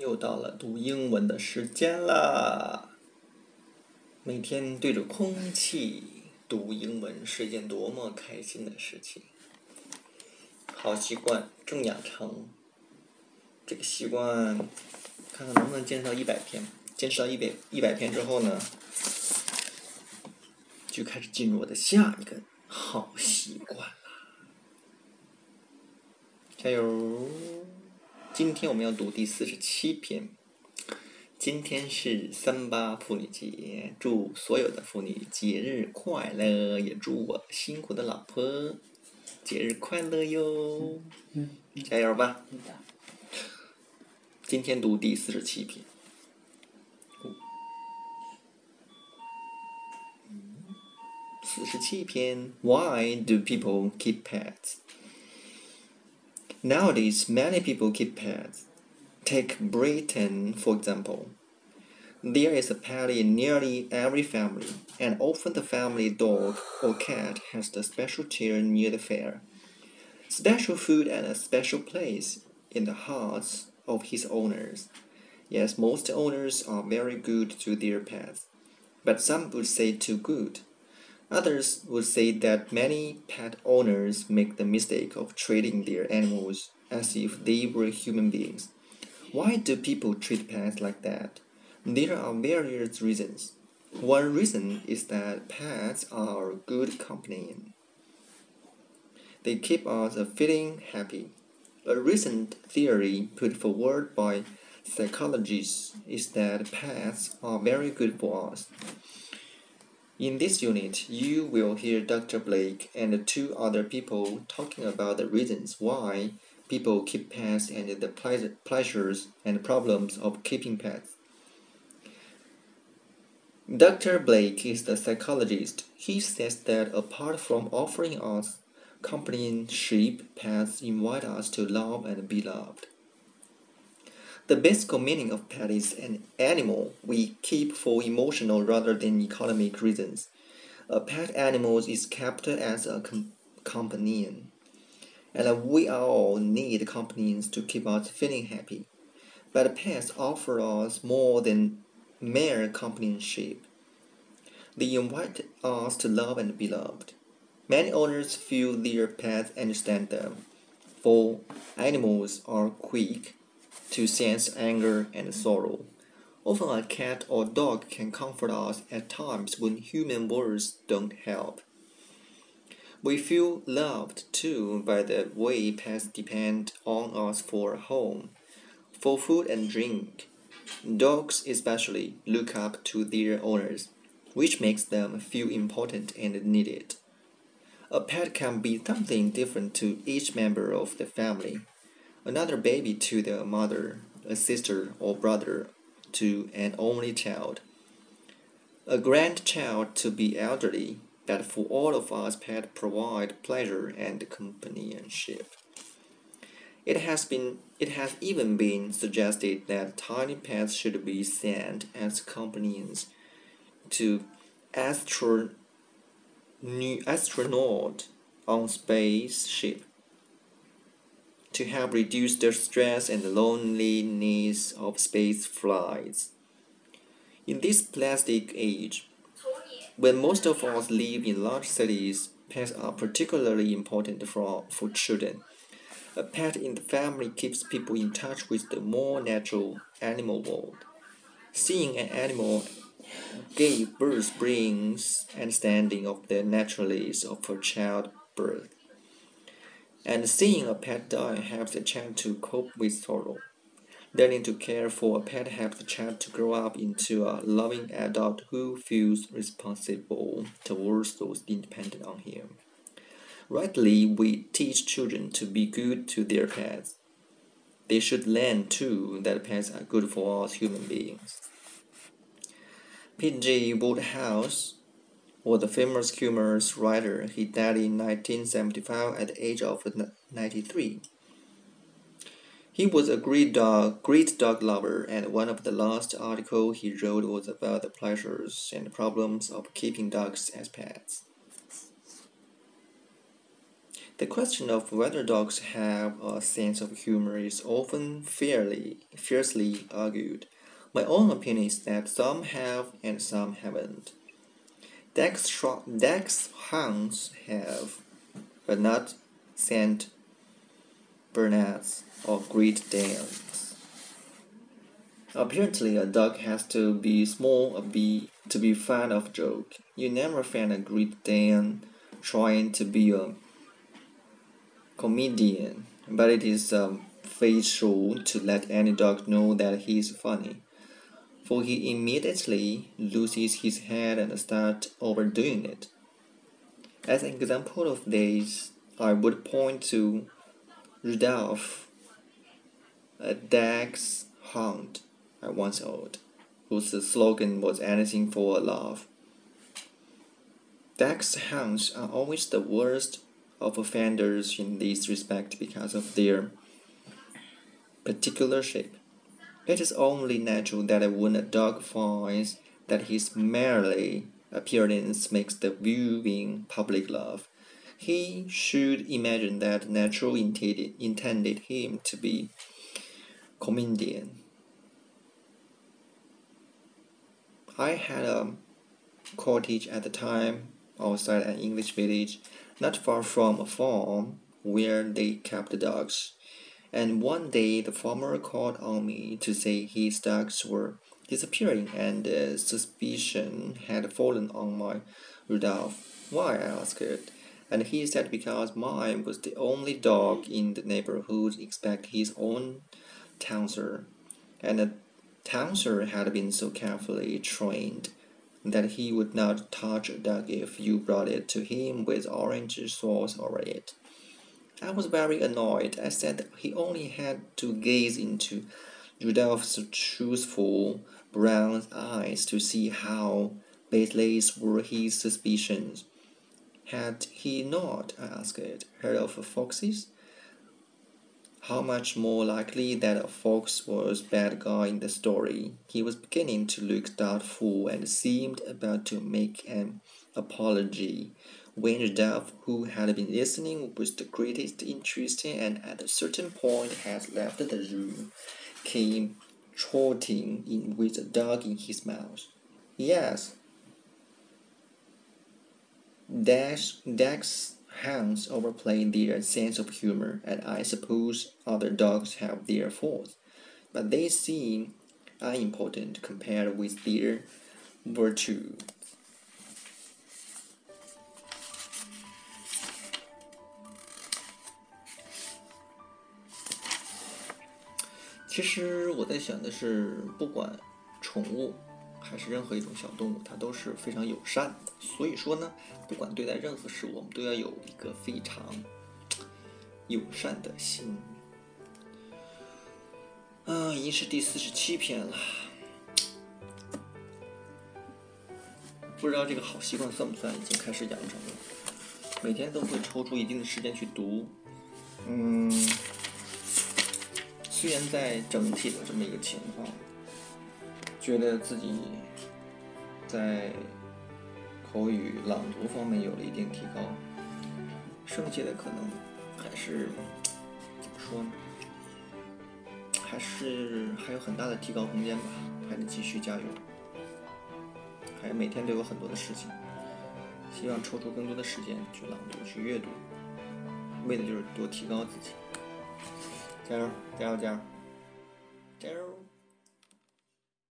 又到了读英文的时间啦！每天对着空气读英文是一件多么开心的事情。好习惯重养成，这个习惯看看能不能坚持到100天。坚持到100天之后呢，就开始进入我的下一个好习惯啦！加油！今天我们要读第47篇。今天是38妇女节，祝所有的妇女节日快乐，也祝我辛苦的老婆节日快乐哟！加油吧！今天读第47篇。47篇 Why do people keep pets? Nowadays, many people keep pets. Take Britain, for example. There is a pet in nearly every family, and often the family dog or cat has the special chair near the fare, special food and a special place in the hearts of his owners. Yes, most owners are very good to their pets, but some would say too good. Others would say that many pet owners make the mistake of treating their animals as if they were human beings. Why do people treat pets like that? There are various reasons. One reason is that pets are good companion. They keep us feeling happy. A recent theory put forward by psychologists is that pets are very good for us. In this unit, you will hear Dr. Blake and 2 other people talking about the reasons why people keep pets and the pleasures and problems of keeping pets. Dr. Blake is the psychologist. He says that apart from offering us companionship, pets invite us to love and be loved. The basic meaning of pet is an animal we keep for emotional rather than economic reasons. A pet animal is kept as a companion, and we all need companions to keep us feeling happy. But pets offer us more than mere companionship. They invite us to love and be loved. Many owners feel their pets understand them, for animals are quick to sense anger and sorrow. Often a cat or dog can comfort us at times when human words don't help. We feel loved too by the way pets depend on us for a home, for food and drink. Dogs especially look up to their owners, which makes them feel important and needed. A pet can be something different to each member of the family. Another baby to the mother, a sister or brother to an only child, a grandchild to be elderly, but for all of us pets provide pleasure and companionship. It has even been suggested that tiny pets should be sent as companions to astronaut on spaceship to help reduce the stress and loneliness of space flights. In this plastic age, when most of us live in large cities, pets are particularly important for children. A pet in the family keeps people in touch with the more natural animal world. Seeing an animal gave birth brings understanding of the naturalness of a childbirth. And seeing a pet die helps a child to cope with sorrow. Learning to care for a pet helps a child to grow up into a loving adult who feels responsible towards those dependent on him. Rightly, we teach children to be good to their pets. They should learn too that pets are good for us human beings. P.G. Wodehouse was a famous humorous writer. He died in 1975 at the age of 93. He was a great dog lover, and one of the last articles he wrote was about the pleasures and problems of keeping dogs as pets. The question of whether dogs have a sense of humor is often fiercely argued. My own opinion is that some have and some haven't. Dachshunds have, but not Saint Bernards or Great Danes. Apparently, a dog has to be small to be fun of a joke. You never find a Great Dane trying to be a comedian, but it is fatal to let any dog know that he is funny, for he immediately loses his head and starts overdoing it. As an example of this, I would point to Rudolph, a dachshund I once owned, whose slogan was anything for a laugh. Dachshunds are always the worst of offenders in this respect because of their particular shape. It is only natural that when a dog finds that his merely appearance makes the viewing public laugh, he should imagine that nature intended him to be comedian. I had a cottage at the time outside an English village, not far from a farm where they kept dogs. And one day the farmer called on me to say his dogs were disappearing, and suspicion had fallen on my Rudolph. Why? I asked, and he said because mine was the only dog in the neighborhood except his own Touncer, and the Touncer had been so carefully trained that he would not touch a dog if you brought it to him with orange sauce over it. I was very annoyed. I said he only had to gaze into Rudolph's truthful brown eyes to see how baseless were his suspicions. Had he not, I asked, heard of foxes? How much more likely that a fox was bad guy in the story. He was beginning to look doubtful and seemed about to make an apology when Rudolph, who had been listening with the greatest interest and at a certain point had left the room, came trotting in with a dog in his mouth. Yes, dachshunds overplay their sense of humor, and I suppose other dogs have their faults, but they seem unimportant compared with their virtue.其实我在想的是，不管宠物还是任何一种小动物，它都是非常友善的。所以说呢，不管对待任何事物，我们都要有一个非常友善的心。已经是第47篇了，不知道这个好习惯算不算已经开始养成了？每天都会抽出一定的时间去读。虽然在整体的这么一个情况，觉得自己在口语朗读方面有了一定提高，剩下的可能还是怎么说呢？还有很大的提高空间吧，还得继续加油，还每天都有很多的事情，希望抽出更多的时间去朗读、去阅读，为的就是多提高自己。加油，加油，加油！